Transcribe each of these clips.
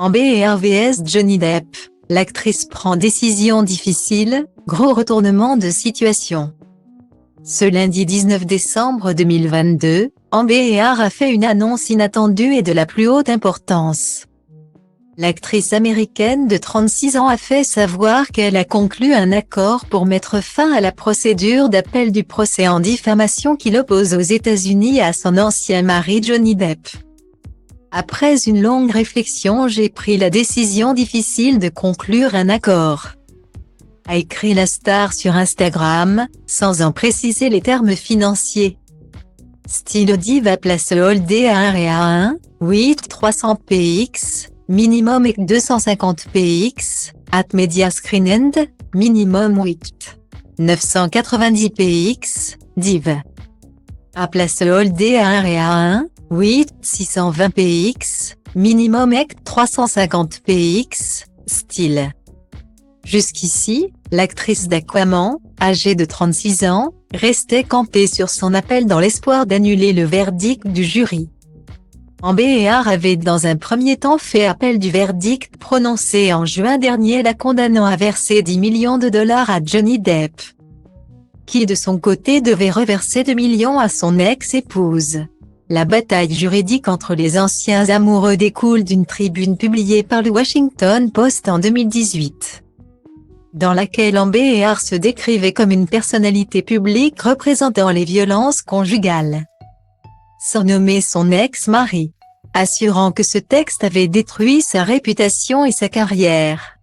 Amber vs Johnny Depp, l'actrice prend décision difficile, gros retournement de situation. Ce lundi 19 décembre 2022, Amber a fait une annonce inattendue et de la plus haute importance. L'actrice américaine de 36 ans a fait savoir qu'elle a conclu un accord pour mettre fin à la procédure d'appel du procès en diffamation qui l'oppose aux États-Unis à son ancien mari Johnny Depp. Après une longue réflexion, j'ai pris la décision difficile de conclure un accord, a écrit la star sur Instagram, sans en préciser les termes financiers. Style Diva place Holdé à 1 et à 1, 8 300 px, minimum et 250 px, at Media Screen End, minimum 8 990 px, div. A place Holdé à 1 et à 1, 8 620 px, minimum et 350 px, style. Jusqu'ici, l'actrice d'Aquaman, âgée de 36 ans, restait campée sur son appel dans l'espoir d'annuler le verdict du jury. Amber avait dans un premier temps fait appel du verdict prononcé en juin dernier, la condamnant à verser 10 millions de dollars à Johnny Depp, qui de son côté devait reverser 2 millions à son ex-épouse. La bataille juridique entre les anciens amoureux découle d'une tribune publiée par le Washington Post en 2018. Dans laquelle Amber se décrivait comme une personnalité publique représentant les violences conjugales, sans nommer son ex-mari, assurant que ce texte avait détruit sa réputation et sa carrière.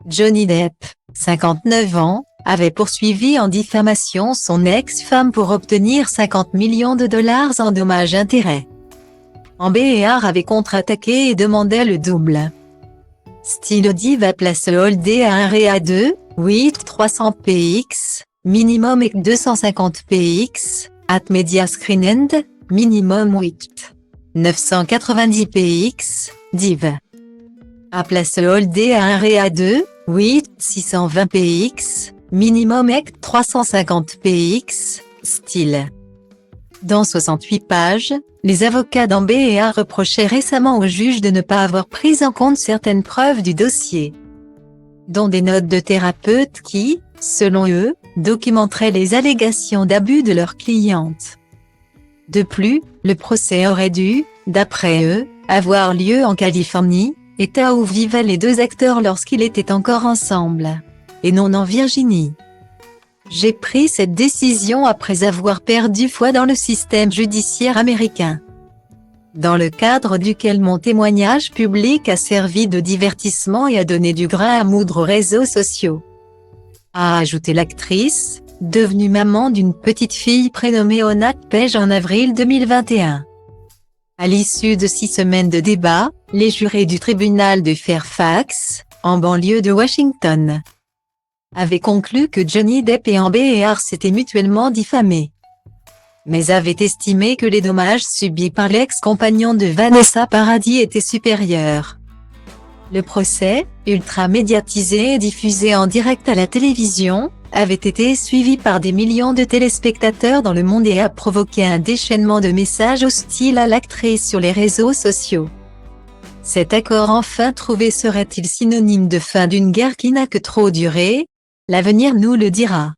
Johnny Depp, 59 ans, avait poursuivi en diffamation son ex-femme pour obtenir 50 millions de dollars en dommages-intérêts. Amber avait contre-attaqué et demandait le double. Style Diva place Holdé à 1 et à 2, 8 300 px, minimum et 250 px, at Media Screen End, minimum 8 990 px, div. A place Holdé à 1 et à 2, 8 620 px, minimum et 350 px, style. Dans 68 pages, les avocats d'Amber reprochaient récemment au juge de ne pas avoir pris en compte certaines preuves du dossier, dont des notes de thérapeutes qui, selon eux, documenteraient les allégations d'abus de leur cliente. De plus, le procès aurait dû, d'après eux, avoir lieu en Californie, État où vivaient les deux acteurs lorsqu'ils étaient encore ensemble, et non en Virginie. J'ai pris cette décision après avoir perdu foi dans le système judiciaire américain, dans le cadre duquel mon témoignage public a servi de divertissement et a donné du grain à moudre aux réseaux sociaux, a ajouté l'actrice, devenue maman d'une petite fille prénommée Ona Page en avril 2021. À l'issue de 6 semaines de débats, les jurés du tribunal de Fairfax, en banlieue de Washington, avaient conclu que Johnny Depp et Amber s'étaient mutuellement diffamés, mais avaient estimé que les dommages subis par l'ex-compagnon de Vanessa Paradis étaient supérieurs. Le procès, ultra médiatisé et diffusé en direct à la télévision, avait été suivi par des millions de téléspectateurs dans le monde et a provoqué un déchaînement de messages hostiles à l'actrice sur les réseaux sociaux. Cet accord enfin trouvé serait-il synonyme de fin d'une guerre qui n'a que trop duré? L'avenir nous le dira.